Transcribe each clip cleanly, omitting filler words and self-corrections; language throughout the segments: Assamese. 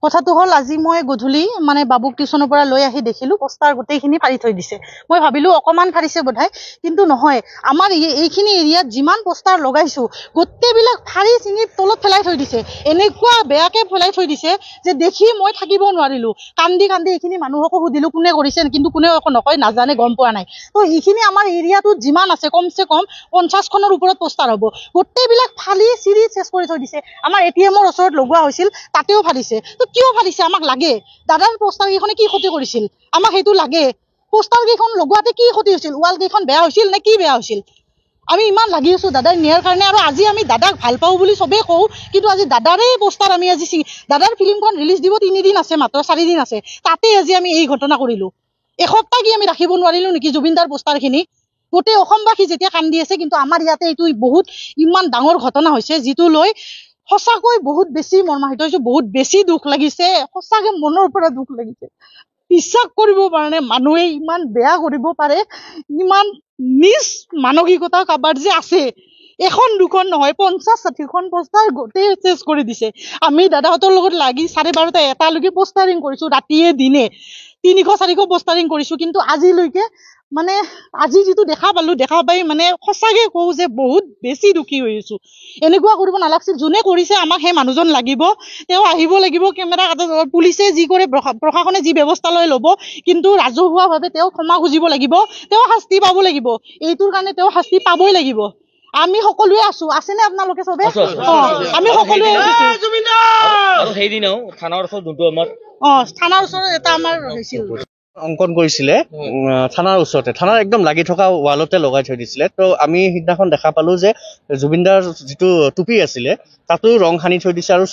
কথাটো হল আজি মই গধূলি মানে বাবুক টিউশনৰ পৰা লৈ আহি দেখিলো পোষ্টাৰ গোটেইখিনি পাৰি থৈ দিছে। মই ভাবিলো অকমান ফাৰিছে বোধহয়, কিন্তু নহয়। আমাৰ এইখিনি এৰিয়াত যিমান পোষ্টাৰ লগাইছো গোটেইবিলাক ফাৰি চিঙি তলত পেলাই থৈ দিছে। এনেকুৱা বেয়াকে পেলাই থৈ দিছে যে দেখি মই থাকিব নোৱাৰিলো। কান্দি কান্দি এইখিনি মানুহকো সুধিলো কোনে কৰিছে, কিন্তু কোনেও একো নকয়, নাজানে, গম পোৱা নাই। তো এইখিনি আমাৰ এৰিয়াটোত যিমান আছে কমচে কম 50খনৰ ওপৰত পোষ্টাৰ হ'ব। গোটেইবিলাক ফালি চিৰি চেছ কৰি থৈ দিছে। আমাৰ এটিএমৰ ওচৰত লগোৱা হৈছিল, তাতেও ফালিছে। তো কিয় ফালিছে? আমাক লাগে। দাদাৰ পোষ্টাৰ কেইখনে কি ক্ষতি কৰিছিল? আমাক সেইটো লাগে। পোষ্টাৰ কেইখন লগোৱাতে কি ক্ষতি হৈছিল? ৱাল কেইখন বেয়া হৈছিল নে কি বেয়া হৈছিল? আমি ইমান লাগি আছো দাদাই নিয়াৰ কাৰণে, আৰু আজি আমি দাদাক ভাল পাওঁ বুলি চবেই কওঁ, কিন্তু আজি দাদাৰে পোষ্টাৰ আমি আজি দাদাৰ ফিল্মখন ৰিলিজ দিব 3 দিন আছে, মাত্ৰ 4 দিন আছে, তাতে আজি আমি এই ঘটনা কৰিলো। এসপ্তাহ কি আমি ৰাখিব নোৱাৰিলো নেকি জুবিনদাৰ পোষ্টাৰ খিনি? গোটেই অসমবাসী যেতিয়া কান্দি আছে, কিন্তু আমাৰ ইয়াতে এইটো বহুত ইমান ডাঙৰ ঘটনা হৈছে, যিটো লৈ সঁচাকৈ বহুত বেছি মৰ্মাহিত হৈছো, বহুত বেছি দুখ লাগিছে। সঁচাকে মনৰ পৰা দুখ লাগিছে। বিশ্বাস কৰিব পৰা নাই মানুহে ইমান বেয়া কৰিব পাৰে, ইমান নিজ মানসিকতা কাবাৰ যে আছে। এখন দুখন নহয়, 50-60খন পোষ্টাৰ গোটেই চেছ কৰি দিছে। আমি দাদাহঁতৰ লগত লাগি 12:30 এটালৈকে পোষ্টাৰিং কৰিছো, ৰাতিয়ে দিনে 300-400 পোষ্টাৰিং কৰিছো। কিন্তু আজিলৈকে মানে আজি যিটো দেখা পাই মানে সঁচাকে কওঁ যে বহুত বেছি দুখী হৈ আছো। এনেকুৱা কৰিব নালাগছিল। যোনে কৰিছে আমাক সেই মানুহজন লাগিব, তেওঁ আহিব লাগিব, কেমেৰা পুলিচে যি কৰে, প্ৰশাসনে যি ব্যৱস্থা লৈ ল'ব, কিন্তু ৰাজহুৱাভাৱে তেওঁ ক্ষমা খুজিব লাগিব, তেওঁ শাস্তি পাব লাগিব। এইটোৰ কাৰণে তেওঁ শাস্তি পাবই লাগিব। আমি সকলোৱে আছো, আছেনে আপোনালোকে চবে? আমি সকলোৱে থানাৰ ওচৰত এটা আমাৰ হৈছিল অংকন কৰিছিলে, থানাৰ ওচৰতে, থানাৰ একদম লাগি থকা ৱালতে লগাই থৈ দিছিলে। তো আমি সিদিনাখন দেখা পালো যে জুবিনদাৰ যিটো টুপি আছিলে তাতো ৰং সানি থৈ দিছে, আৰু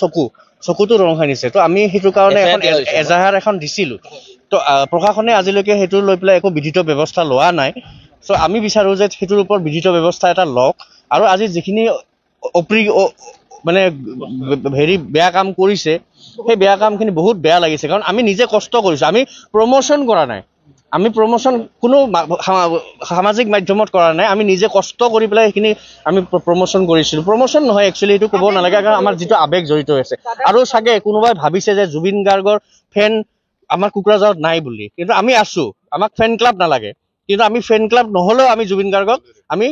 চকুতো ৰং সানিছে। তো আমি সেইটো কাৰণে এখন এজাহাৰ এখন দিছিলো। তো প্ৰশাসনে আজিলৈকে সেইটো লৈ পেলাই একো বিধিত ব্যৱস্থা লোৱা নাই। চ' আমি বিচাৰো যে সেইটোৰ ওপৰত বিধিত ব্যৱস্থা এটা লওক। আৰু আজি যিখিনি মানে বেয়া কাম কৰিছে, সেই বেয়া কামখিনি বহুত বেয়া লাগিছে। কাৰণ আমি নিজে কষ্ট কৰিছো, আমি প্ৰমোচন কৰা নাই, আমি প্ৰমোচন কোনো সামাজিক মাধ্যমত কৰা নাই। আমি নিজে কষ্ট কৰি পেলাই সেইখিনি আমি প্ৰমোচন কৰিছিলো। প্ৰমোচন নহয় একচুৱেলি, এইটো ক'ব নালাগে, কাৰণ আমাৰ যিটো আৱেগ জড়িত আছে। আৰু চাগে কোনোবাই ভাবিছে যে জুবিন গাৰ্গৰ ফেন আমাৰ কোকৰাঝাৰত নাই বুলি, কিন্তু আমি আছো। আমাক ফেন ক্লাব নালাগে, কিন্তু আমি ফেন ক্লাব নহলেও আমি জুবিন গাৰ্গক আমি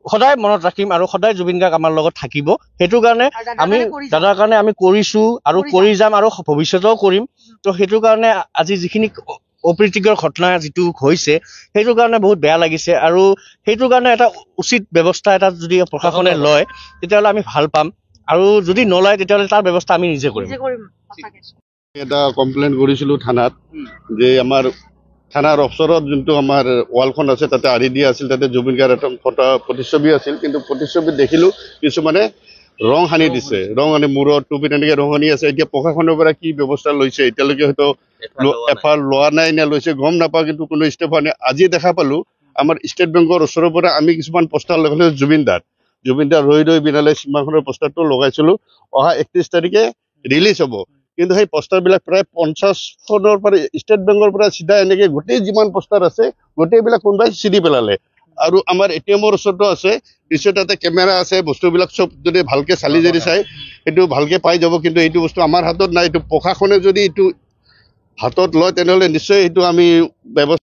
সদায় মনত ৰাখিম, আৰু সদায় জুবিন গাৰ্গ আমাৰ লগত থাকিব। সেইটো কাৰণে আমি দাদাৰ কাৰণে আমি কৰিছো আৰু কৰি যাম, আৰু ভৱিষ্যতেও কৰিম। তো সেইটো কাৰণে আজি যিখিনি অপ্ৰীতিকৰ ঘটনা যিটো হৈছে, সেইটো কাৰণে বহুত বেয়া লাগিছে। আৰু সেইটো কাৰণে এটা উচিত ব্যৱস্থা এটা যদি প্ৰশাসনে লয়, তেতিয়াহ'লে আমি ভাল পাম। আৰু যদি নলয়, তেতিয়াহ'লে তাৰ ব্যৱস্থা আমি নিজে কৰিম। এটা কমপ্লেইন কৰিছিলো থানাত, যে আমাৰ থানাৰ ওচৰত যোনটো আমাৰ ৱালখন আছে তাতে আঁৰি দিয়া আছিল, তাতে জুবিন গাৰ্গৰ এটা ফটো প্ৰতিচ্ছবি আছিল। কিন্তু প্ৰতিচ্ছবি দেখিলো কিছুমানে ৰং সানি দিছে, ৰং সানি মূৰত টুপিত এনেকে ৰং সানি আছে। এতিয়া প্ৰশাসনৰ পৰা কি ব্যৱস্থা লৈছে এতিয়ালৈকে হয়তো এফআইআৰ লোৱা নাই নে লৈছে গম নাপাওঁ, কিন্তু কোনো ষ্টেপ হোৱা নাই। আজি দেখা পালো আমাৰ ষ্টেট বেংকৰ ওচৰৰ পৰা আমি কিছুমান পোষ্টাৰ লগাইছিলো, জুবিনদাৰ ৰৈ ৰৈ বিনালে চিনেমাখনৰ পোষ্টাৰটো লগাইছিলো। অহা 31 তাৰিখে ৰিলিজ হ'ব। কিন্তু সেই পোষ্টাৰ বিলাক প্ৰায় 50খনৰ পৰা ষ্টেট বেংকৰ পৰা চিধা এনেকে গোটেই যিমান পোষ্টাৰ আছে গোটেইবিলাক কোনোবাই চিৰি পেলালে। আৰু আমাৰ এটিএমৰ ওচৰতো আছে, নিশ্চয় তাতে কেমেৰা আছে, বস্তুবিলাক চব যদি ভালকে চালি জাৰি চাই সেইটো ভালকে পাই যাব। কিন্তু এইটো বস্তু আমাৰ হাতত নাই। এইটো প্ৰশাসনে যদি এইটো হাতত লয়, তেনেহ'লে নিশ্চয় এইটো আমি ব্যৱস্থা